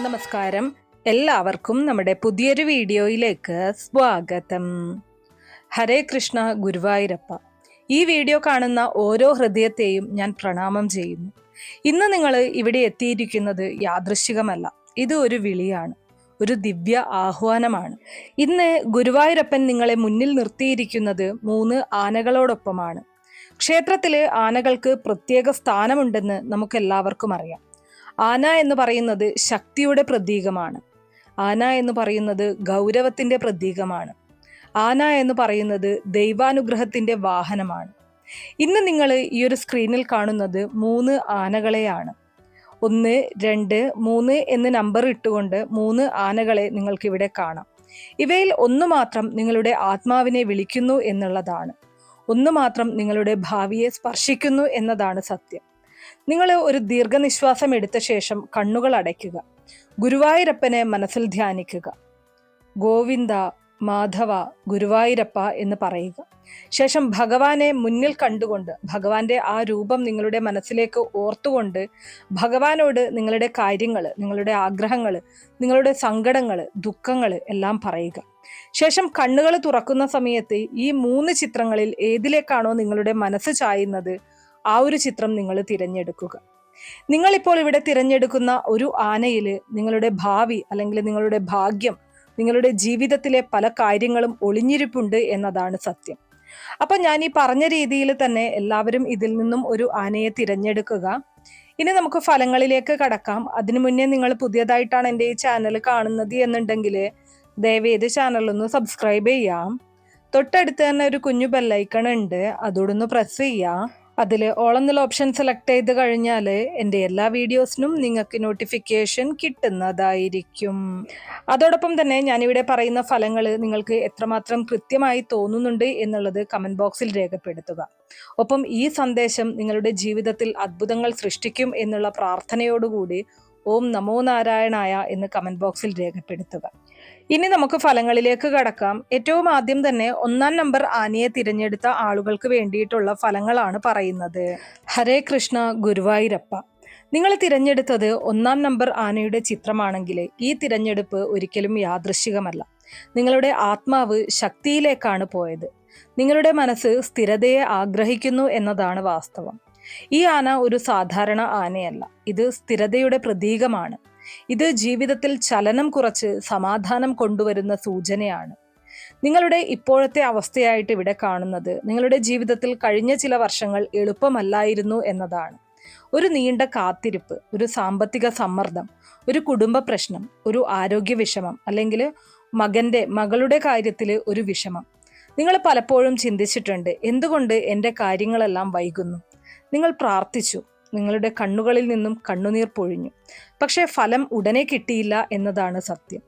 നമസ്കാരം. എല്ലാവർക്കും നമ്മുടെ പുതിയൊരു വീഡിയോയിലേക്ക് സ്വാഗതം. ഹരേ കൃഷ്ണ, ഗുരുവായൂരപ്പ. ഈ വീഡിയോ കാണുന്ന ഓരോ ഹൃദയത്തെയും ഞാൻ പ്രണാമം ചെയ്യുന്നു. ഇന്ന് നിങ്ങൾ ഇവിടെ എത്തിയിരിക്കുന്നത് യാദൃശ്ചികമല്ല, ഇത് ഒരു വിളിയാണ്, ഒരു ദിവ്യ ആഹ്വാനമാണ്. ഇന്ന് ഗുരുവായൂരപ്പൻ നിങ്ങളെ മുന്നിൽ നിർത്തിയിരിക്കുന്നത് 3 ആനകളോടൊപ്പമാണ്. ക്ഷേത്രത്തിലെ ആനകൾക്ക് പ്രത്യേക സ്ഥാനമുണ്ടെന്ന് നമുക്കെല്ലാവർക്കും അറിയാം. ആന എന്ന് പറയുന്നത് ശക്തിയുടെ പ്രതീകമാണ്. ആന എന്ന് പറയുന്നത് ഗൗരവത്തിന്റെ പ്രതീകമാണ്. ആന എന്ന് പറയുന്നത് ദൈവാനുഗ്രഹത്തിന്റെ വാഹനമാണ്. ഇന്ന് നിങ്ങൾ ഈ ഒരു സ്ക്രീനിൽ കാണുന്നത് 3 ആനകളെയാണ്. 1, 2, 3 എന്ന് നമ്പർ ഇട്ടുകൊണ്ട് 3 ആനകളെ നിങ്ങൾക്ക് ഇവിടെ കാണാം. ഇവയിൽ ഒന്ന് മാത്രം നിങ്ങളുടെ ആത്മാവിനെ വിളിക്കുന്നു എന്നുള്ളതാണ്. ഒന്ന് മാത്രം നിങ്ങളുടെ ഭാവിയെ സ്പർശിക്കുന്നു എന്നതാണ് സത്യം. നിങ്ങൾ ഒരു ദീർഘനിശ്വാസം എടുത്ത ശേഷം കണ്ണുകൾ അടയ്ക്കുക. ഗുരുവായൂരപ്പനെ മനസ്സിൽ ധ്യാനിക്കുക. ഗോവിന്ദ, മാധവ, ഗുരുവായൂരപ്പ എന്ന് പറയുക. ശേഷം ഭഗവാനെ മുന്നിൽ കണ്ടുകൊണ്ട്, ഭഗവാന്റെ ആ രൂപം നിങ്ങളുടെ മനസ്സിലേക്ക് ഓർത്തുകൊണ്ട് ഭഗവാനോട് നിങ്ങളുടെ കാര്യങ്ങൾ, നിങ്ങളുടെ ആഗ്രഹങ്ങൾ, നിങ്ങളുടെ സങ്കടങ്ങൾ, ദുഃഖങ്ങൾ എല്ലാം പറയുക. ശേഷം കണ്ണുകൾ തുറക്കുന്ന സമയത്ത് ഈ 3 ചിത്രങ്ങളിൽ ഏതിലേക്കാണോ നിങ്ങളുടെ മനസ്സ് ചായുന്നത് ആ ഒരു ചിത്രം നിങ്ങൾ തിരഞ്ഞെടുക്കുക. നിങ്ങളിപ്പോൾ ഇവിടെ തിരഞ്ഞെടുക്കുന്ന ഒരു ആനയിൽ നിങ്ങളുടെ ഭാവി അല്ലെങ്കിൽ നിങ്ങളുടെ ഭാഗ്യം, നിങ്ങളുടെ ജീവിതത്തിലെ പല കാര്യങ്ങളും ഒളിഞ്ഞിരിപ്പുണ്ട് എന്നതാണ് സത്യം. അപ്പൊ ഞാൻ ഈ പറഞ്ഞ രീതിയിൽ തന്നെ എല്ലാവരും ഇതിൽ നിന്നും ഒരു ആനയെ തിരഞ്ഞെടുക്കുക. ഇനി നമുക്ക് ഫലങ്ങളിലേക്ക് കടക്കാം. അതിനു മുന്നേ നിങ്ങൾ പുതിയതായിട്ടാണ് എൻ്റെ ഈ ചാനൽ കാണുന്നത് എന്നുണ്ടെങ്കിൽ ദയവേത് ചാനലൊന്ന് സബ്സ്ക്രൈബ് ചെയ്യാം. തൊട്ടടുത്ത് തന്നെ ഒരു കുഞ്ഞു ബെല്ലൈക്കൺ ഉണ്ട്, അതോടൊന്ന് പ്രസ് ചെയ്യാം. അതിൽ ഓൾ എന്നുള്ള ഓപ്ഷൻ സെലക്ട് ചെയ്ത് കഴിഞ്ഞാൽ എൻ്റെ എല്ലാ വീഡിയോസിനും നിങ്ങൾക്ക് നോട്ടിഫിക്കേഷൻ കിട്ടുന്നതായിരിക്കും. അതോടൊപ്പം തന്നെ ഞാനിവിടെ പറയുന്ന ഫലങ്ങൾ നിങ്ങൾക്ക് എത്രമാത്രം കൃത്യമായി തോന്നുന്നുണ്ട് എന്നുള്ളത് കമൻറ്റ് ബോക്സിൽ രേഖപ്പെടുത്തുക. ഒപ്പം ഈ സന്ദേശം നിങ്ങളുടെ ജീവിതത്തിൽ അത്ഭുതങ്ങൾ സൃഷ്ടിക്കും എന്നുള്ള പ്രാർത്ഥനയോടുകൂടി ഓം നമോ നാരായണായ എന്ന് കമൻറ്റ് ബോക്സിൽ രേഖപ്പെടുത്തുക. ഇനി നമുക്ക് ഫലങ്ങളിലേക്ക് കടക്കാം. ഏറ്റവും ആദ്യം തന്നെ 1-ാം നമ്പർ ആനയെ തിരഞ്ഞെടുത്ത ആളുകൾക്ക് വേണ്ടിയിട്ടുള്ള ഫലങ്ങളാണ് പറയുന്നത്. ഹരേ കൃഷ്ണ, ഗുരുവായൂരപ്പ. നിങ്ങൾ തിരഞ്ഞെടുത്തത് 1-ാം നമ്പർ ആനയുടെ ചിത്രമാണെങ്കിൽ ഈ തിരഞ്ഞെടുപ്പ് ഒരിക്കലും യാദൃശ്ചികമല്ല. നിങ്ങളുടെ ആത്മാവ് ശക്തിയിലേക്കാണ് പോയത്. നിങ്ങളുടെ മനസ്സ് സ്ഥിരതയെ ആഗ്രഹിക്കുന്നു എന്നതാണ് വാസ്തവം. ഈ ആന ഒരു സാധാരണ ആനയല്ല, ഇത് സ്ഥിരതയുടെ പ്രതീകമാണ്. ഇത് ജീവിതത്തിൽ ചലനം കുറച്ച് സമാധാനം കൊണ്ടുവരുന്ന സൂചനയാണ്. നിങ്ങളുടെ ഇപ്പോഴത്തെ അവസ്ഥയായിട്ട് ഇവിടെ കാണുന്നത് നിങ്ങളുടെ ജീവിതത്തിൽ കഴിഞ്ഞ ചില വർഷങ്ങൾ എളുപ്പമല്ലായിരുന്നു എന്നതാണ്. ഒരു നീണ്ട കാത്തിരിപ്പ്, ഒരു സാമ്പത്തിക സമ്മർദ്ദം, ഒരു കുടുംബ പ്രശ്നം, ഒരു ആരോഗ്യ വിഷമം, അല്ലെങ്കിൽ മകളുടെ കാര്യത്തിൽ ഒരു വിഷമം. നിങ്ങൾ പലപ്പോഴും ചിന്തിച്ചിട്ടുണ്ട്, എന്തുകൊണ്ട് എൻ്റെ കാര്യങ്ങളെല്ലാം വൈകുന്നു? നിങ്ങൾ പ്രാർത്ഥിച്ചു, നിങ്ങളുടെ കണ്ണുകളിൽ നിന്നും കണ്ണുനീർ പൊഴിഞ്ഞു. പക്ഷേ ഫലം ഉടനെ കിട്ടിയില്ല എന്നതാണ് സത്യം.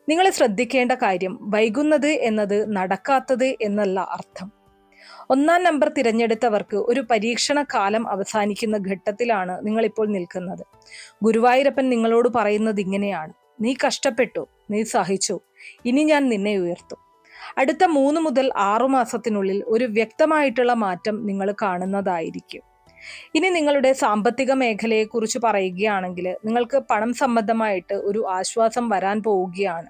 നിങ്ങൾ ശ്രദ്ധിക്കേണ്ട കാര്യം, വൈകുന്നത് എന്നത് നടക്കാത്തത് എന്നല്ല അർത്ഥം. 1-ാം നമ്പർ തിരഞ്ഞെടുത്തവർക്ക് ഒരു പരീക്ഷണ കാലം അവസാനിക്കുന്ന ഘട്ടത്തിലാണ് നിങ്ങളിപ്പോൾ നിൽക്കുന്നത്. ഗുരുവായൂരപ്പൻ നിങ്ങളോട് പറയുന്നത് ഇങ്ങനെയാണ്: നീ കഷ്ടപ്പെട്ടു, നീ സഹിച്ചു, ഇനി ഞാൻ നിന്നെ ഉയർത്തും. അടുത്ത 3 മുതൽ 6 മാസത്തിനുള്ളിൽ ഒരു വ്യക്തമായിട്ടുള്ള മാറ്റം നിങ്ങൾ കാണുന്നതായിരിക്കും. ഇനി നിങ്ങളുടെ സാമ്പത്തിക മേഖലയെക്കുറിച്ച് പറയുകയാണെങ്കിൽ നിങ്ങൾക്ക് പണം സംബന്ധമായിട്ട് ഒരു ആശ്വാസം വരാൻ പോവുകയാണ്.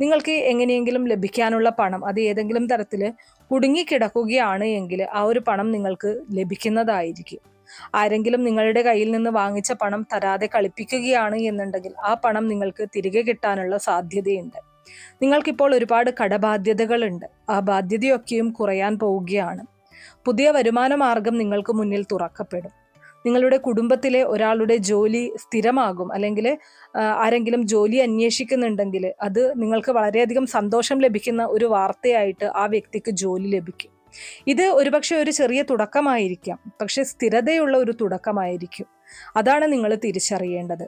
നിങ്ങൾക്ക് എങ്ങനെയെങ്കിലും ലഭിക്കാനുള്ള പണം അത് ഏതെങ്കിലും തരത്തിൽ കുടുങ്ങിക്കിടക്കുകയാണ് എങ്കിൽ ആ ഒരു പണം നിങ്ങൾക്ക് ലഭിക്കുന്നതായിരിക്കും. ആരെങ്കിലും നിങ്ങളുടെ കയ്യിൽ നിന്ന് വാങ്ങിച്ച പണം തരാതെ കളിപ്പിക്കുകയാണ് എന്നുണ്ടെങ്കിൽ ആ പണം നിങ്ങൾക്ക് തിരികെ കിട്ടാനുള്ള സാധ്യതയുണ്ട്. നിങ്ങൾക്കിപ്പോൾ ഒരുപാട് കടബാധ്യതകളുണ്ട്, ആ ബാധ്യതയൊക്കെയും കുറയാൻ പോവുകയാണ്. പുതിയ വരുമാന മാർഗം നിങ്ങൾക്ക് മുന്നിൽ തുറക്കപ്പെടും. നിങ്ങളുടെ കുടുംബത്തിലെ ഒരാളുടെ ജോലി സ്ഥിരമാകും, അല്ലെങ്കിൽ ആരെങ്കിലും ജോലി അന്വേഷിക്കുന്നുണ്ടെങ്കിൽ അത് നിങ്ങൾക്ക് വളരെയധികം സന്തോഷം ലഭിക്കുന്ന ഒരു വാർത്തയായിട്ട് ആ വ്യക്തിക്ക് ജോലി ലഭിക്കും. ഇത് ഒരുപക്ഷെ ഒരു ചെറിയ തുടക്കമായിരിക്കാം, പക്ഷെ സ്ഥിരതയുള്ള ഒരു തുടക്കമായിരിക്കും. അതാണ് നിങ്ങൾ തിരിച്ചറിയേണ്ടത്.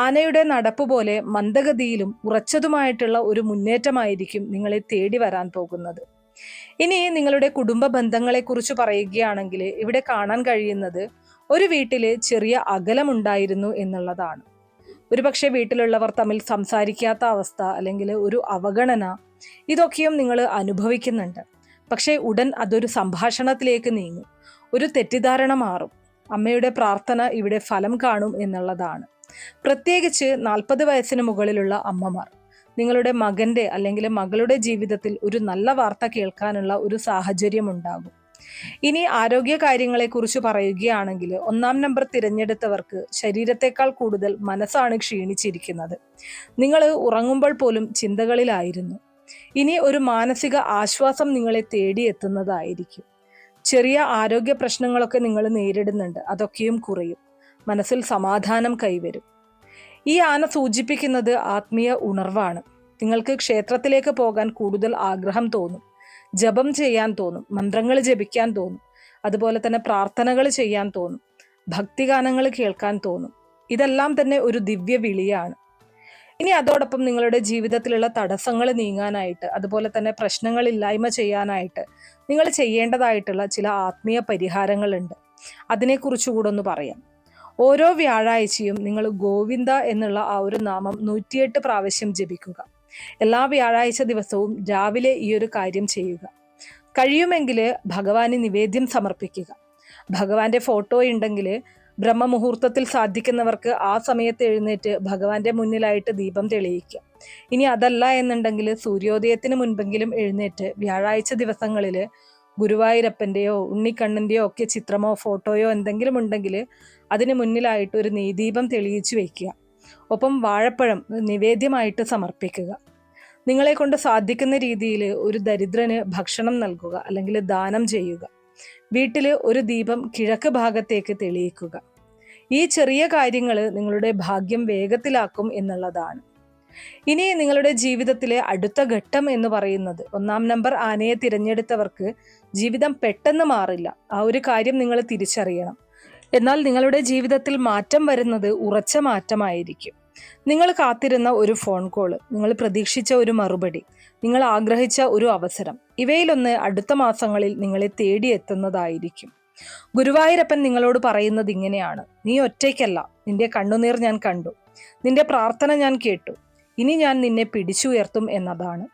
ആനയുടെ നടപ്പ് പോലെ മന്ദഗതിയിലും ഉറച്ചതുമായിട്ടുള്ള ഒരു മുന്നേറ്റമായിരിക്കും നിങ്ങളെ തേടി വരാൻ പോകുന്നത്. ഇനി നിങ്ങളുടെ കുടുംബ ബന്ധങ്ങളെക്കുറിച്ച് പറയുകയാണെങ്കിൽ ഇവിടെ കാണാൻ കഴിയുന്നത് ഒരു വീട്ടില് ചെറിയ അകലമുണ്ടായിരുന്നു എന്നുള്ളതാണ്. ഒരുപക്ഷെ വീട്ടിലുള്ളവർ തമ്മിൽ സംസാരിക്കാത്ത അവസ്ഥ, അല്ലെങ്കിൽ ഒരു അവഗണന, ഇതൊക്കെയും നിങ്ങൾ അനുഭവിക്കുന്നുണ്ട്. പക്ഷേ ഉടൻ അതൊരു സംഭാഷണത്തിലേക്ക് നീങ്ങും, ഒരു തെറ്റിദ്ധാരണ മാറും. അമ്മയുടെ പ്രാർത്ഥന ഇവിടെ ഫലം കാണും എന്നുള്ളതാണ്. പ്രത്യേകിച്ച് 40 വയസ്സിന് മുകളിലുള്ള അമ്മമാർ, നിങ്ങളുടെ മകൻ്റെ അല്ലെങ്കിൽ മകളുടെ ജീവിതത്തിൽ ഒരു നല്ല വാർത്ത കേൾക്കാനുള്ള ഒരു സാഹചര്യം ഉണ്ടാകും. ഇനി ആരോഗ്യ കാര്യങ്ങളെക്കുറിച്ച് പറയുകയാണെങ്കിൽ 1-ാം നമ്പർ തിരഞ്ഞെടുത്തവർക്ക് ശരീരത്തെക്കാൾ കൂടുതൽ മനസ്സാണ് ക്ഷീണിച്ചിരിക്കുന്നത്. നിങ്ങൾ ഉറങ്ങുമ്പോൾ പോലും ചിന്തകളിലായിരുന്നു. ഇനി ഒരു മാനസിക ആശ്വാസം നിങ്ങളെ തേടിയെത്തുന്നതായിരിക്കും. ചെറിയ ആരോഗ്യ പ്രശ്നങ്ങളൊക്കെ നിങ്ങൾ നേരിടുന്നുണ്ട്, അതൊക്കെയും കുറയും. മനസ്സിൽ സമാധാനം കൈവരും. ഈ ആന സൂചിപ്പിക്കുന്നത് ആത്മീയ ഉണർവാണ്. നിങ്ങൾക്ക് ക്ഷേത്രത്തിലേക്ക് പോകാൻ കൂടുതൽ ആഗ്രഹം തോന്നും, ജപം ചെയ്യാൻ തോന്നും, മന്ത്രങ്ങൾ ജപിക്കാൻ തോന്നും, അതുപോലെ തന്നെ പ്രാർത്ഥനകൾ ചെയ്യാൻ തോന്നും, ഭക്തിഗാനങ്ങൾ കേൾക്കാൻ തോന്നും. ഇതെല്ലാം തന്നെ ഒരു ദിവ്യ വിളിയാണ്. ഇനി അതോടൊപ്പം നിങ്ങളുടെ ജീവിതത്തിലുള്ള തടസ്സങ്ങൾ നീങ്ങാനായിട്ട്, അതുപോലെ തന്നെ പ്രശ്നങ്ങൾ ഇല്ലായ്മ ചെയ്യാനായിട്ട് നിങ്ങൾ ചെയ്യേണ്ടതായിട്ടുള്ള ചില ആത്മീയ പരിഹാരങ്ങളുണ്ട്. അതിനെക്കുറിച്ച് കൂടെ ഒന്ന് പറയാം. ഓരോ വ്യാഴാഴ്ചയും നിങ്ങൾ ഗോവിന്ദ എന്നുള്ള ആ ഒരു നാമം 108 പ്രാവശ്യം ജപിക്കുക. എല്ലാ വ്യാഴാഴ്ച ദിവസവും രാവിലെ ഈ ഒരു കാര്യം ചെയ്യുക. കഴിയുമെങ്കിൽ ഭഗവാന് നിവേദ്യം സമർപ്പിക്കുക. ഭഗവാന്റെ ഫോട്ടോ ഉണ്ടെങ്കിൽ ബ്രഹ്മമുഹൂർത്തത്തിൽ സാധിക്കുന്നവർക്ക് ആ സമയത്ത് എഴുന്നേറ്റ് ഭഗവാന്റെ മുന്നിലായിട്ട് ദീപം തെളിയിക്കുക. ഇനി അതല്ല എന്നുണ്ടെങ്കിൽ സൂര്യോദയത്തിന് മുൻപെങ്കിലും എഴുന്നേറ്റ് വ്യാഴാഴ്ച ദിവസങ്ങളിൽ ഗുരുവായൂരപ്പൻ്റെയോ ഉണ്ണിക്കണ്ണൻ്റെയോ ഒക്കെ ചിത്രമോ ഫോട്ടോയോ എന്തെങ്കിലും ഉണ്ടെങ്കിൽ അതിന് മുന്നിലായിട്ട് ഒരു നെയ്ദീപം തെളിയിച്ചു വയ്ക്കുക. ഒപ്പം വാഴപ്പഴം നിവേദ്യമായിട്ട് സമർപ്പിക്കുക. നിങ്ങളെ കൊണ്ട് സാധിക്കുന്ന രീതിയിൽ ഒരു ദരിദ്രന് ഭക്ഷണം നൽകുക അല്ലെങ്കിൽ ദാനം ചെയ്യുക. വീട്ടിൽ ഒരു ദീപം കിഴക്ക് ഭാഗത്തേക്ക് തെളിയിക്കുക. ഈ ചെറിയ കാര്യങ്ങൾ നിങ്ങളുടെ ഭാഗ്യം വേഗത്തിലാക്കും എന്നുള്ളതാണ്. ഇനി നിങ്ങളുടെ ജീവിതത്തിലെ അടുത്ത ഘട്ടം എന്ന് പറയുന്നത് 1-ാം നമ്പർ ആനയെ തിരഞ്ഞെടുത്തവർക്ക് ജീവിതം പെട്ടെന്ന് മാറില്ല. ആ ഒരു കാര്യം നിങ്ങൾ തിരിച്ചറിയണം. എന്നാൽ നിങ്ങളുടെ ജീവിതത്തിൽ മാറ്റം വരുന്നത് ഉറച്ച മാറ്റമായിരിക്കും. നിങ്ങൾ കാത്തിരുന്ന ഒരു ഫോൺ കോള്, നിങ്ങൾ പ്രതീക്ഷിച്ച ഒരു മറുപടി, നിങ്ങൾ ആഗ്രഹിച്ച ഒരു അവസരം, ഇവയിലൊന്ന് അടുത്ത മാസങ്ങളിൽ നിങ്ങളെ തേടിയെത്തുന്നതായിരിക്കും. ഗുരുവായൂരപ്പൻ നിങ്ങളോട് പറയുന്നത് ഇങ്ങനെയാണ്: നീ ഒറ്റയ്ക്കല്ല, നിന്റെ കണ്ണുനീർ ഞാൻ കണ്ടു, നിന്റെ പ്രാർത്ഥന ഞാൻ കേട്ടു, ഇനി ഞാൻ നിന്നെ പിടിച്ചുയർത്തും എന്നതാണ്.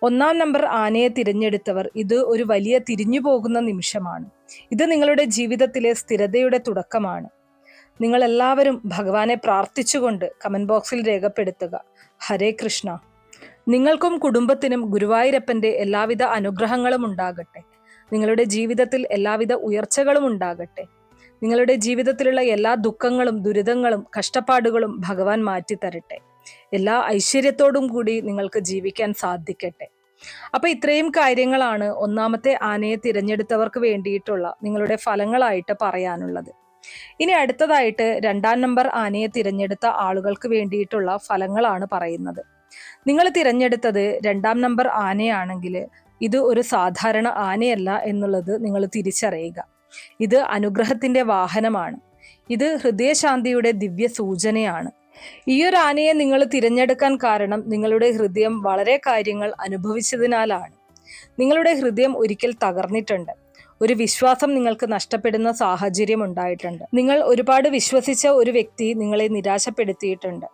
1-ാം നമ്പർ ആനയെ തിരഞ്ഞെടുത്തവർ, ഇത് ഒരു വലിയ തിരിഞ്ഞു പോകുന്ന നിമിഷമാണ്. ഇത് നിങ്ങളുടെ ജീവിതത്തിലെ സ്ഥിരതയുടെ തുടക്കമാണ്. നിങ്ങൾ എല്ലാവരും ഭഗവാനെ പ്രാർത്ഥിച്ചുകൊണ്ട് കമന്റ് ബോക്സിൽ രേഖപ്പെടുത്തുക, ഹരേ കൃഷ്ണ. നിങ്ങൾക്കും കുടുംബത്തിനും ഗുരുവായൂരപ്പന്റെ എല്ലാവിധ അനുഗ്രഹങ്ങളും ഉണ്ടാകട്ടെ. നിങ്ങളുടെ ജീവിതത്തിൽ എല്ലാവിധ ഉയർച്ചകളും ഉണ്ടാകട്ടെ. നിങ്ങളുടെ ജീവിതത്തിലുള്ള എല്ലാ ദുഃഖങ്ങളും ദുരിതങ്ങളും കഷ്ടപ്പാടുകളും ഭഗവാൻ മാറ്റിത്തരട്ടെ. എല്ലാ ഐശ്വര്യത്തോടും കൂടി നിങ്ങൾക്ക് ജീവിക്കാൻ സാധിക്കട്ടെ. അപ്പൊ ഇത്രയും കാര്യങ്ങളാണ് 1-ാമത്തെ ആനയെ തിരഞ്ഞെടുത്തവർക്ക് വേണ്ടിയിട്ടുള്ള നിങ്ങളുടെ ഫലങ്ങളായിട്ട് പറയാനുള്ളത്. ഇനി അടുത്തതായിട്ട് 2-ാം നമ്പർ ആനയെ തിരഞ്ഞെടുത്ത ആളുകൾക്ക് വേണ്ടിയിട്ടുള്ള ഫലങ്ങളാണ് പറയുന്നത്. നിങ്ങൾ തിരഞ്ഞെടുത്തത് 2-ാം നമ്പർ ആനയാണെങ്കിൽ ഇത് ഒരു സാധാരണ ആനയല്ല എന്നുള്ളത് നിങ്ങൾ തിരിച്ചറിയുക. ഇത് അനുഗ്രഹത്തിന്റെ വാഹനമാണ്. ഇത് ഹൃദയശാന്തിയുടെ ദിവ്യ സൂചനയാണ്. ഈ ഒരു ആനയെ നിങ്ങൾ തിരഞ്ഞെടുക്കാൻ കാരണം നിങ്ങളുടെ ഹൃദയം വളരെ കാര്യങ്ങൾ അനുഭവിച്ചതിനാലാണ്. നിങ്ങളുടെ ഹൃദയം ഒരിക്കൽ തകർന്നിട്ടുണ്ട്. ഒരു വിശ്വാസം നിങ്ങൾക്ക് നഷ്ടപ്പെടുന്ന സാഹചര്യം ഉണ്ടായിട്ടുണ്ട്. നിങ്ങൾ ഒരുപാട് വിശ്വസിച്ച ഒരു വ്യക്തി നിങ്ങളെ നിരാശപ്പെടുത്തിയിട്ടുണ്ട്.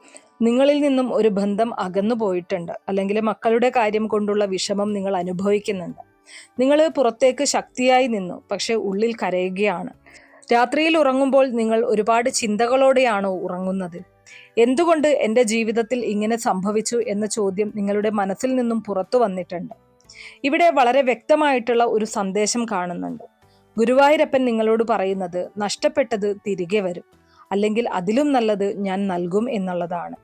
നിങ്ങളിൽ നിന്നും ഒരു ബന്ധം അകന്നു പോയിട്ടുണ്ട്. അല്ലെങ്കിൽ മക്കളുടെ കാര്യം കൊണ്ടുള്ള വിഷമം നിങ്ങൾ അനുഭവിക്കുന്നുണ്ട്. നിങ്ങൾ പുറത്തേക്ക് ശക്തിയായി നിന്നു, പക്ഷെ ഉള്ളിൽ കരയുകയാണ്. രാത്രിയിൽ ഉറങ്ങുമ്പോൾ നിങ്ങൾ ഒരുപാട് ചിന്തകളോടെയാണോ ഉറങ്ങുന്നത്? എന്തുകൊണ്ട് എൻ്റെ ജീവിതത്തിൽ ഇങ്ങനെ സംഭവിച്ചു എന്ന ചോദ്യം നിങ്ങളുടെ മനസ്സിൽ നിന്നും പുറത്തു വന്നിട്ടുണ്ട്. ഇവിടെ വളരെ വ്യക്തമായിട്ടുള്ള ഒരു സന്ദേശം കാണുന്നുണ്ട്. ഗുരുവായൂരപ്പൻ നിങ്ങളോട് പറയുന്നത് നഷ്ടപ്പെട്ടത് തിരികെ വരും, അല്ലെങ്കിൽ അതിലും നല്ലത് ഞാൻ നൽകും എന്നുള്ളതാണ്.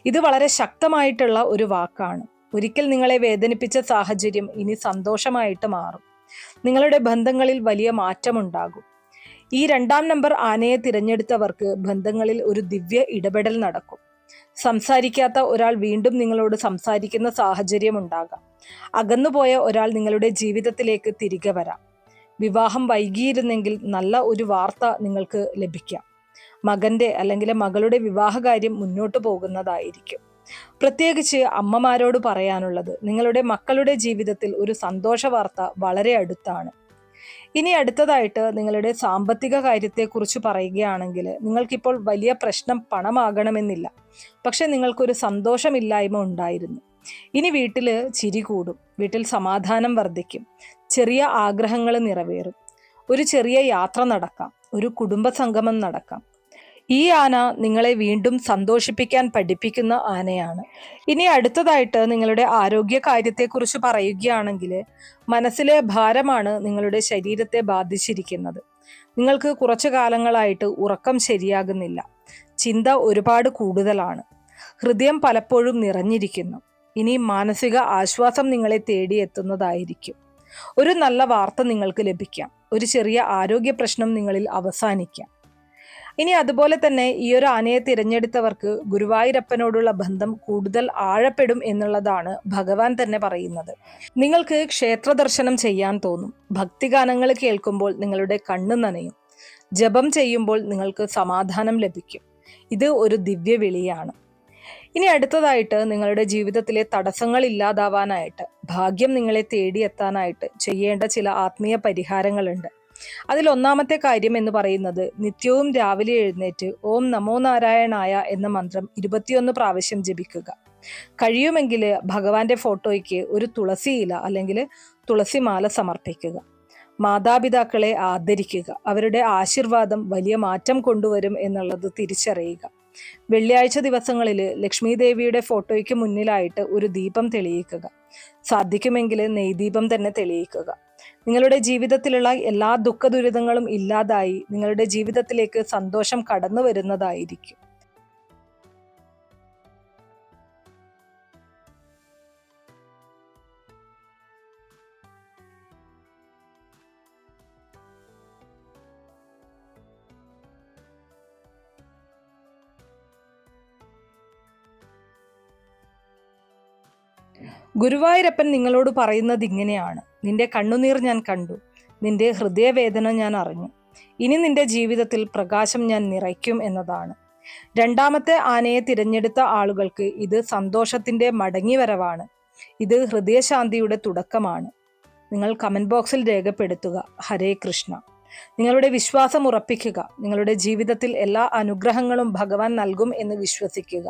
ഇത് വളരെ ശക്തമായിട്ടുള്ള ഒരു വാക്കാണ്. ഒരിക്കൽ നിങ്ങളെ വേദനിപ്പിച്ച സാഹചര്യം ഇനി സന്തോഷമായിട്ട് മാറും. നിങ്ങളുടെ ബന്ധങ്ങളിൽ വലിയ മാറ്റമുണ്ടാകും. ഈ 2-ാം നമ്പർ ആനയെ തിരഞ്ഞെടുത്തവർക്ക് ബന്ധങ്ങളിൽ ഒരു ദിവ്യ ഇടപെടൽ നടക്കും. സംസാരിക്കാത്ത ഒരാൾ വീണ്ടും നിങ്ങളോട് സംസാരിക്കുന്ന സാഹചര്യം ഉണ്ടാകാം. അകന്നുപോയ ഒരാൾ നിങ്ങളുടെ ജീവിതത്തിലേക്ക് തിരികെ വരാം. വിവാഹം വൈകിയിരുന്നെങ്കിൽ നല്ല ഒരു വാർത്ത നിങ്ങൾക്ക് ലഭിക്കാം. മകന്റെ അല്ലെങ്കിൽ മകളുടെ വിവാഹകാര്യം മുന്നോട്ട് പോകുന്നതായിരിക്കും. പ്രത്യേകിച്ച് അമ്മമാരോട് പറയാനുള്ളത്, നിങ്ങളുടെ മക്കളുടെ ജീവിതത്തിൽ ഒരു സന്തോഷ വാർത്ത വളരെ അടുത്താണ്. ഇനി അടുത്തതായിട്ട് നിങ്ങളുടെ സാമ്പത്തിക കാര്യത്തെക്കുറിച്ച് പറയുകയാണെങ്കിൽ, നിങ്ങൾക്കിപ്പോൾ വലിയ പ്രശ്നം പണമാകണമെന്നില്ല, പക്ഷെ നിങ്ങൾക്കൊരു സന്തോഷമില്ലായ്മ ഉണ്ടായിരുന്നു. ഇനി വീട്ടിൽ ചിരി കൂടും, വീട്ടിൽ സമാധാനം വർദ്ധിക്കും, ചെറിയ ആഗ്രഹങ്ങൾ നിറവേറും, ഒരു ചെറിയ യാത്ര നടക്കാം, ഒരു കുടുംബ സംഗമം നടക്കാം. ഈ ആന നിങ്ങളെ വീണ്ടും സന്തോഷിപ്പിക്കാൻ പഠിപ്പിക്കുന്ന ആനയാണ്. ഇനി അടുത്തതായിട്ട് നിങ്ങളുടെ ആരോഗ്യ കാര്യത്തെക്കുറിച്ച് പറയുകയാണെങ്കിൽ, മനസ്സിലെ ഭാരമാണ് നിങ്ങളുടെ ശരീരത്തെ ബാധിച്ചിരിക്കുന്നത്. നിങ്ങൾക്ക് കുറച്ചു കാലങ്ങളായിട്ട് ഉറക്കം ശരിയാകുന്നില്ല. ചിന്ത ഒരുപാട് കൂടുതലാണ്. ഹൃദയം പലപ്പോഴും നിറഞ്ഞിരിക്കുന്നു. ഇനി മാനസിക ആശ്വാസം നിങ്ങളെ തേടിയെത്തുന്നതായിരിക്കും. ഒരു നല്ല വാർത്ത നിങ്ങൾക്ക് ലഭിക്കാം. ഒരു ചെറിയ ആരോഗ്യ പ്രശ്നം നിങ്ങളിൽ അവസാനിക്കാം. ഇനി അതുപോലെ തന്നെ ഈ ഒരു ആനയെ തിരഞ്ഞെടുത്തവർക്ക് ഗുരുവായൂരപ്പനോടുള്ള ബന്ധം കൂടുതൽ ആഴപ്പെടും എന്നുള്ളതാണ് ഭഗവാൻ തന്നെ പറയുന്നത്. നിങ്ങൾക്ക് ക്ഷേത്ര ദർശനം ചെയ്യാൻ തോന്നും. ഭക്തിഗാനങ്ങൾ കേൾക്കുമ്പോൾ നിങ്ങളുടെ കണ്ണ് നനയും. ജപം ചെയ്യുമ്പോൾ നിങ്ങൾക്ക് സമാധാനം ലഭിക്കും. ഇത് ഒരു ദിവ്യ വിളിയാണ്. ഇനി അടുത്തതായിട്ട് നിങ്ങളുടെ ജീവിതത്തിലെ തടസ്സങ്ങൾ ഇല്ലാതാവാനായിട്ട്, ഭാഗ്യം നിങ്ങളെ തേടിയെത്താനായിട്ട് ചെയ്യേണ്ട ചില ആത്മീയ പരിഹാരങ്ങളുണ്ട്. അതിൽ ഒന്നാമത്തെ കാര്യം എന്ന് പറയുന്നത്, നിത്യവും രാവിലെ എഴുന്നേറ്റ് ഓം നമോ നാരായണായ എന്ന മന്ത്രം 21 പ്രാവശ്യം ജപിക്കുക. കഴിയുമെങ്കിൽ ഭഗവാന്റെ ഫോട്ടോയ്ക്ക് ഒരു തുളസി ഇല അല്ലെങ്കിൽ തുളസിമാല സമർപ്പിക്കുക. മാതാപിതാക്കളെ ആദരിക്കുക. അവരുടെ ആശീർവാദം വലിയ മാറ്റം കൊണ്ടുവരും എന്നുള്ളത് തിരിച്ചറിയുക. വെള്ളിയാഴ്ച ദിവസങ്ങളിൽ ലക്ഷ്മി ദേവിയുടെ ഫോട്ടോയ്ക്ക് മുന്നിലായിട്ട് ഒരു ദീപം തെളിയിക്കുക. സാധിക്കുമെങ്കിൽ നെയ്ദീപം തന്നെ തെളിയിക്കുക. നിങ്ങളുടെ ജീവിതത്തിലുള്ള എല്ലാ ദുഃഖ ദുരിതങ്ങളും ഇല്ലാതായി നിങ്ങളുടെ ജീവിതത്തിലേക്ക് സന്തോഷം കടന്നു വരുന്നതായിരിക്കും. ഗുരുവായൂരപ്പൻ നിങ്ങളോട് പറയുന്നത് ഇങ്ങനെയാണ്: നിന്റെ കണ്ണുനീർ ഞാൻ കണ്ടു, നിന്റെ ഹൃദയവേദന ഞാൻ അറിഞ്ഞു. ഇനി നിന്റെ ജീവിതത്തിൽ പ്രകാശം ഞാൻ നിറയ്ക്കും എന്നതാണ്. രണ്ടാമത്തെ ആനയെ തിരഞ്ഞെടുത്ത ആളുകൾക്ക് ഇത് സന്തോഷത്തിന്റെ മടങ്ങിവരവാണ്. ഇത് ഹൃദയശാന്തിയുടെ തുടക്കമാണ്. നിങ്ങൾ കമന്റ് ബോക്സിൽ രേഖപ്പെടുത്തുക ഹരേ കൃഷ്ണ. നിങ്ങളുടെ വിശ്വാസം ഉറപ്പിക്കുക. നിങ്ങളുടെ ജീവിതത്തിൽ എല്ലാ അനുഗ്രഹങ്ങളും ഭഗവാൻ നൽകും എന്ന് വിശ്വസിക്കുക.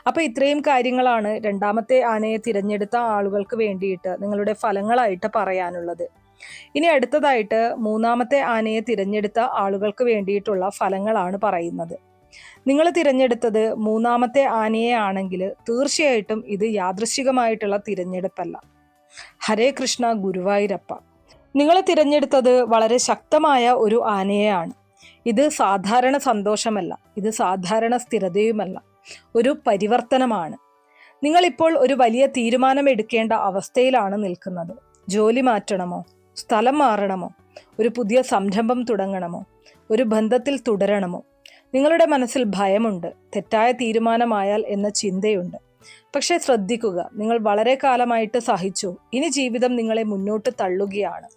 അപ്പൊ ഇത്രയും കാര്യങ്ങളാണ് രണ്ടാമത്തെ ആനയെ തിരഞ്ഞെടുത്ത ആളുകൾക്ക് വേണ്ടിയിട്ട് നിങ്ങളുടെ ഫലങ്ങളായിട്ട് പറയാനുള്ളത്. ഇനി അടുത്തതായിട്ട് മൂന്നാമത്തെ ആനയെ തിരഞ്ഞെടുത്ത ആളുകൾക്ക് വേണ്ടിയിട്ടുള്ള ഫലങ്ങളാണ് പറയുന്നത്. നിങ്ങൾ തിരഞ്ഞെടുത്തത് മൂന്നാമത്തെ ആനയെ ആണെങ്കിൽ തീർച്ചയായിട്ടും ഇത് യാദൃശ്ചികമായിട്ടുള്ള തിരഞ്ഞെടുപ്പല്ല. ഹരേ കൃഷ്ണ ഗുരുവായൂരപ്പ. നിങ്ങൾ തിരഞ്ഞെടുത്തത് വളരെ ശക്തമായ ഒരു ആനയെയാണ്. ഇത് സാധാരണ സന്തോഷമല്ല, ഇത് സാധാരണ സ്ഥിരതയുമല്ല, ഒരു പരിവർത്തനമാണ്. നിങ്ങളിപ്പോൾ ഒരു വലിയ തീരുമാനം എടുക്കേണ്ട അവസ്ഥയിലാണ് നിൽക്കുന്നത്. ജോലി മാറ്റണമോ, സ്ഥലം മാറണമോ, ഒരു പുതിയ സംരംഭം തുടങ്ങണമോ, ഒരു ബന്ധത്തിൽ തുടരണമോ? നിങ്ങളുടെ മനസ്സിൽ ഭയമുണ്ട്, തെറ്റായ തീരുമാനമായാൽ എന്ന ചിന്തയുണ്ട്. പക്ഷെ ശ്രദ്ധിക്കുക, നിങ്ങൾ വളരെ കാലമായിട്ട് സഹിച്ചു. ഇനി ജീവിതം നിങ്ങളെ മുന്നോട്ട് തള്ളുകയാണ്.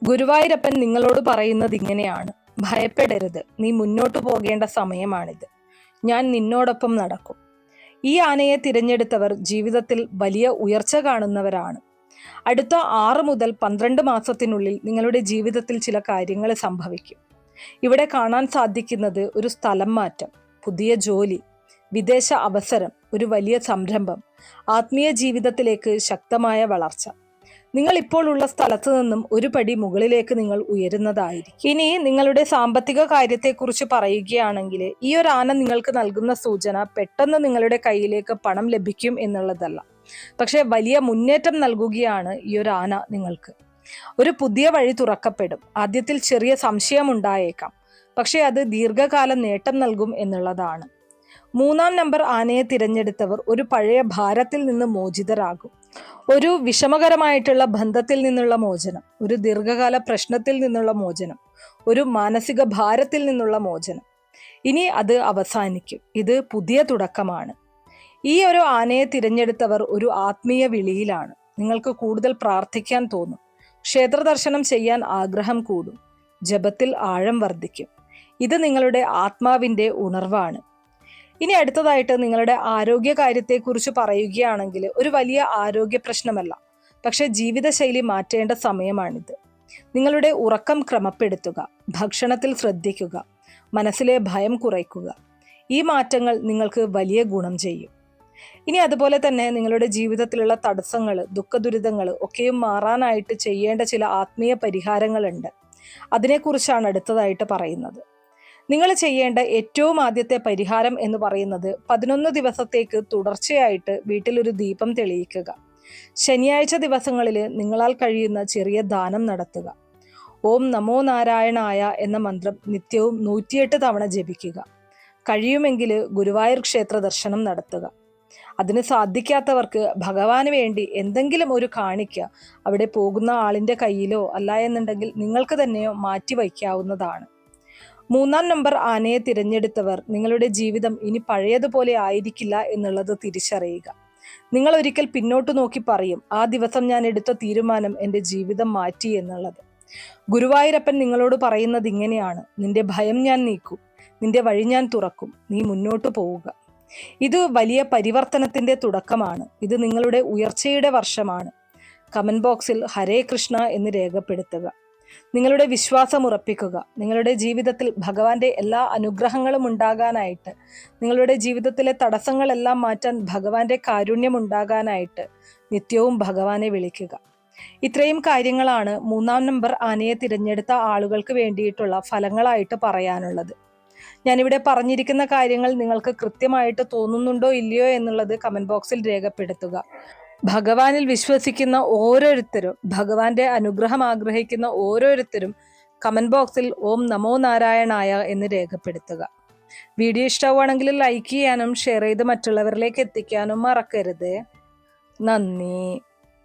ഗുരുവായൂരപ്പൻ നിങ്ങളോട് പറയുന്നത് ഇങ്ങനെയാണ്: ഭയപ്പെടരുത്, നീ മുന്നോട്ട് പോകേണ്ട സമയമാണിത്. ഞാൻ നിന്നോടൊപ്പം നടക്കും. ഈ ആനയെ തിരഞ്ഞെടുത്തവർ ജീവിതത്തിൽ വലിയ ഉയർച്ച കാണുന്നവരാണ്. അടുത്ത 6 മുതൽ 12 മാസത്തിനുള്ളിൽ നിങ്ങളുടെ ജീവിതത്തിൽ ചില കാര്യങ്ങൾ സംഭവിക്കും. ഇവിടെ കാണാൻ സാധിക്കുന്നത് ഒരു സ്ഥലം മാറ്റം, പുതിയ ജോലി, വിദേശ അവസരം, ഒരു വലിയ സംരംഭം, ആത്മീയ ജീവിതത്തിലേക്ക് ശക്തമായ വളർച്ച. നിങ്ങൾ ഇപ്പോൾ ഉള്ള സ്ഥലത്ത് നിന്നും ഒരു പടി മുകളിലേക്ക് നിങ്ങൾ ഉയരുന്നതായിരിക്കും. ഇനി നിങ്ങളുടെ സാമ്പത്തിക കാര്യത്തെക്കുറിച്ച് പറയുകയാണെങ്കിൽ, ഈ ഒരു ആന നിങ്ങൾക്ക് നൽകുന്ന സൂചന പെട്ടെന്ന് നിങ്ങളുടെ കയ്യിലേക്ക് പണം ലഭിക്കും എന്നുള്ളതല്ല, പക്ഷെ വലിയ മുന്നേറ്റം നൽകുകയാണ് ഈ ഒരു ആന നിങ്ങൾക്ക്. ഒരു പുതിയ വഴി തുറക്കപ്പെടും. ആദ്യത്തിൽ ചെറിയ സംശയം ഉണ്ടായേക്കാം, പക്ഷെ അത് ദീർഘകാല നേട്ടം നൽകും എന്നുള്ളതാണ്. 3-ാം നമ്പർ ആനയെ തിരഞ്ഞെടുത്തവർ ഒരു പഴയ ഭാരത്തിൽ നിന്ന് മോചിതരാകും. ഒരു വിഷമകരമായിട്ടുള്ള ബന്ധത്തിൽ നിന്നുള്ള മോചനം, ഒരു ദീർഘകാല പ്രശ്നത്തിൽ നിന്നുള്ള മോചനം, ഒരു മാനസിക ഭാരത്തിൽ നിന്നുള്ള മോചനം. ഇനി അത് അവസാനിക്കും. ഇത് പുതിയ തുടക്കമാണ്. ഈ ഒരു ആനയെ തിരഞ്ഞെടുത്തവർ ഒരു ആത്മീയ വിളിയിലാണ്. നിങ്ങൾക്ക് കൂടുതൽ പ്രാർത്ഥിക്കാൻ തോന്നും. ക്ഷേത്ര ദർശനം ചെയ്യാൻ ആഗ്രഹം കൂടും. ജപത്തിൽ ആഴം വർദ്ധിക്കും. ഇത് നിങ്ങളുടെ ആത്മാവിന്റെ ഉണർവാണ്. ഇനി അടുത്തതായിട്ട് നിങ്ങളുടെ ആരോഗ്യ കാര്യത്തെക്കുറിച്ച് പറയുകയാണെങ്കിൽ, ഒരു വലിയ ആരോഗ്യ പ്രശ്നമല്ല, പക്ഷെ ജീവിതശൈലി മാറ്റേണ്ട സമയമാണിത്. നിങ്ങളുടെ ഉറക്കം ക്രമപ്പെടുത്തുക, ഭക്ഷണത്തിൽ ശ്രദ്ധിക്കുക, മനസ്സിലെ ഭയം കുറയ്ക്കുക. ഈ മാറ്റങ്ങൾ നിങ്ങൾക്ക് വലിയ ഗുണം ചെയ്യും. ഇനി അതുപോലെ തന്നെ നിങ്ങളുടെ ജീവിതത്തിലുള്ള തടസ്സങ്ങൾ, ദുഃഖദുരിതങ്ങൾ ഒക്കെയും മാറാനായിട്ട് ചെയ്യേണ്ട ചില ആത്മീയ പരിഹാരങ്ങളുണ്ട്. അതിനെക്കുറിച്ചാണ് അടുത്തതായിട്ട് പറയുന്നത്. നിങ്ങൾ ചെയ്യേണ്ട ഏറ്റവും ആദ്യത്തെ പരിഹാരം എന്ന് പറയുന്നത് 11 ദിവസത്തേക്ക് തുടർച്ചയായിട്ട് വീട്ടിലൊരു ദീപം തെളിയിക്കുക. ശനിയാഴ്ച ദിവസങ്ങളിൽ നിങ്ങളാൽ കഴിയുന്ന ചെറിയ ദാനം നടത്തുക. ഓം നമോ നാരായണായ എന്ന മന്ത്രം നിത്യവും 108 തവണ ജപിക്കുക. കഴിയുമെങ്കിൽ ഗുരുവായൂർ ക്ഷേത്ര ദർശനം നടത്തുക. അതിന് സാധിക്കാത്തവർക്ക് ഭഗവാന് വേണ്ടി എന്തെങ്കിലും ഒരു കാണിക്ക അവിടെ പോകുന്ന ആളിൻ്റെ കയ്യിലോ അല്ല എന്നുണ്ടെങ്കിൽ നിങ്ങൾക്ക് തന്നെയോ മാറ്റി വയ്ക്കാവുന്നതാണ്. 3-ാം നമ്പർ ആനയെ തിരഞ്ഞെടുത്തവർ നിങ്ങളുടെ ജീവിതം ഇനി പഴയതുപോലെ ആയിരിക്കില്ല എന്നുള്ളത് തിരിച്ചറിയുക. നിങ്ങൾ ഒരിക്കൽ പിന്നോട്ട് നോക്കി പറയും, ആ ദിവസം ഞാൻ എടുത്ത തീരുമാനം എൻ്റെ ജീവിതം മാറ്റി എന്നുള്ളത്. ഗുരുവായൂരപ്പൻ നിങ്ങളോട് പറയുന്നത് ഇങ്ങനെയാണ്: നിന്റെ ഭയം ഞാൻ നീക്കും, നിന്റെ വഴി ഞാൻ തുറക്കും, നീ മുന്നോട്ട് പോവുക. ഇത് വലിയ പരിവർത്തനത്തിന്റെ തുടക്കമാണ്. ഇത് നിങ്ങളുടെ ഉയർച്ചയുടെ വർഷമാണ്. കമന്റ് ബോക്സിൽ ഹരേ കൃഷ്ണ എന്ന് രേഖപ്പെടുത്തുക. നിങ്ങളുടെ വിശ്വാസം ഉറപ്പിക്കുക. നിങ്ങളുടെ ജീവിതത്തിൽ ഭഗവാന്റെ എല്ലാ അനുഗ്രഹങ്ങളും ഉണ്ടാകാനായിട്ട്, നിങ്ങളുടെ ജീവിതത്തിലെ തടസ്സങ്ങളെല്ലാം മാറ്റാൻ ഭഗവാന്റെ കാരുണ്യം ഉണ്ടാകാനായിട്ട് നിത്യവും ഭഗവാനെ വിളിക്കുക. ഇത്രയും കാര്യങ്ങളാണ് 3-ാം നമ്പർ ആനയെ തിരഞ്ഞെടുത്ത ആളുകൾക്ക് വേണ്ടിയിട്ടുള്ള ഫലങ്ങളായിട്ട് പറയാനുള്ളത്. ഞാനിവിടെ പറഞ്ഞിരിക്കുന്ന കാര്യങ്ങൾ നിങ്ങൾക്ക് കൃത്യമായിട്ട് തോന്നുന്നുണ്ടോ ഇല്ലയോ എന്നുള്ളത് കമന്റ് ബോക്സിൽ രേഖപ്പെടുത്തുക. ഭഗവാനിൽ വിശ്വസിക്കുന്ന ഓരോരുത്തരും, ഭഗവാന്റെ അനുഗ്രഹം ആഗ്രഹിക്കുന്ന ഓരോരുത്തരും കമന്റ് ബോക്സിൽ ഓം നമോ നാരായണായ എന്ന് രേഖപ്പെടുത്തുക. വീഡിയോ ഇഷ്ടമാണെങ്കിൽ ലൈക്ക് ചെയ്യാനും ഷെയർ ചെയ്ത് മറ്റുള്ളവരിലേക്ക് എത്തിക്കാനും മറക്കരുത്. നന്ദി.